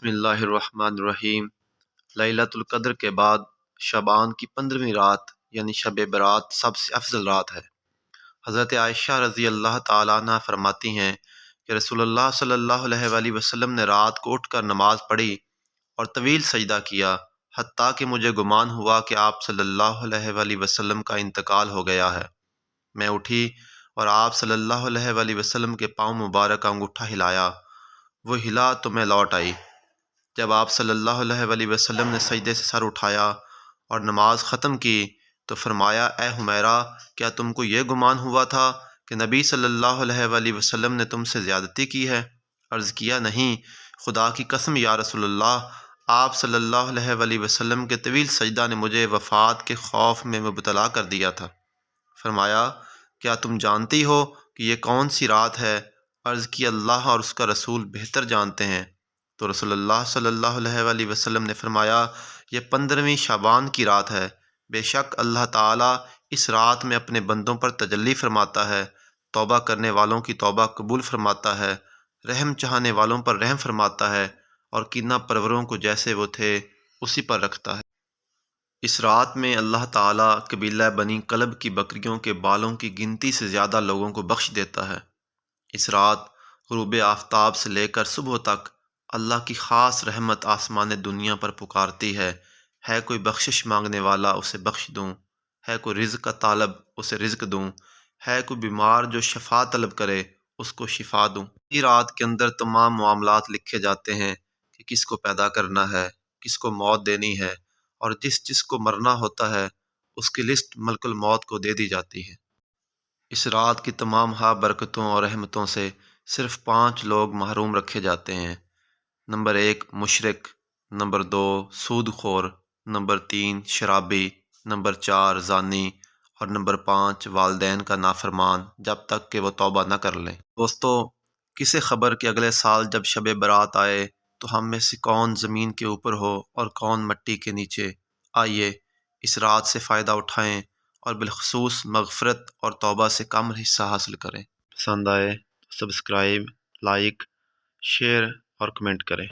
بسم اللہ الرحمن الرحیم۔ لیلۃ القدر کے بعد شعبان کی 15ویں رات یعنی شب برات سب سے افضل رات ہے۔ حضرت عائشہ رضی اللہ تعالیٰ عنہ فرماتی ہیں کہ رسول اللہ صلی اللہ علیہ وآلہ وسلم نے رات کو اٹھ کر نماز پڑھی اور طویل سجدہ کیا، حتیٰ کہ مجھے گمان ہوا کہ آپ صلی اللہ علیہ وآلہ وسلم کا انتقال ہو گیا ہے۔ میں اٹھی اور آپ صلی اللہ علیہ وآلہ وسلم کے پاؤں مبارک کا انگوٹھا ہلایا، وہ ہلا تو میں لوٹ آئی۔ جب آپ صلی اللہ علیہ وآلہ وسلم نے سجدے سے سر اٹھایا اور نماز ختم کی تو فرمایا، اے حمیرہ، کیا تم کو یہ گمان ہوا تھا کہ نبی صلی اللہ علیہ وآلہ وسلم نے تم سے زیادتی کی ہے؟ عرض کیا، نہیں، خدا کی قسم یا رسول اللہ، آپ صلی اللہ علیہ وآلہ وسلم کے طویل سجدہ نے مجھے وفات کے خوف میں مبتلا کر دیا تھا۔ فرمایا، کیا تم جانتی ہو کہ یہ کون سی رات ہے؟ عرض کی، اللہ اور اس کا رسول بہتر جانتے ہیں۔ تو رسول اللہ صلی اللہ علیہ وآلہ وسلم نے فرمایا، یہ 15ویں شعبان کی رات ہے۔ بے شک اللہ تعالیٰ اس رات میں اپنے بندوں پر تجلی فرماتا ہے، توبہ کرنے والوں کی توبہ قبول فرماتا ہے، رحم چاہنے والوں پر رحم فرماتا ہے، اور کینہ پروروں کو جیسے وہ تھے اسی پر رکھتا ہے۔ اس رات میں اللہ تعالیٰ قبیلہ بنی کلب کی بکریوں کے بالوں کی گنتی سے زیادہ لوگوں کو بخش دیتا ہے۔ اس رات غروب آفتاب سے لے کر صبح تک اللہ کی خاص رحمت آسمان دنیا پر پکارتی ہے کوئی بخشش مانگنے والا اسے بخش دوں، ہے کوئی رزق کا طالب اسے رزق دوں، ہے کوئی بیمار جو شفا طلب کرے اس کو شفا دوں۔ اسی رات کے اندر تمام معاملات لکھے جاتے ہیں کہ کس کو پیدا کرنا ہے، کس کو موت دینی ہے، اور جس جس کو مرنا ہوتا ہے اس کی لسٹ ملک الموت کو دے دی جاتی ہے۔ اس رات کی تمام برکتوں اور رحمتوں سے صرف 5 لوگ محروم رکھے جاتے ہیں۔ نمبر 1 مشرک، نمبر 2 سود خور، نمبر 3 شرابی، نمبر 4 زانی، اور نمبر 5 والدین کا نافرمان جب تک کہ وہ توبہ نہ کر لیں۔ دوستو، کسے خبر کہ اگلے سال جب شب برات آئے تو ہم میں سے کون زمین کے اوپر ہو اور کون مٹی کے نیچے۔ آئیے اس رات سے فائدہ اٹھائیں اور بالخصوص مغفرت اور توبہ سے کم حصہ حاصل کریں۔ پسند آئے تو سبسکرائب، لائک، شیئر اور کمنٹ کریں۔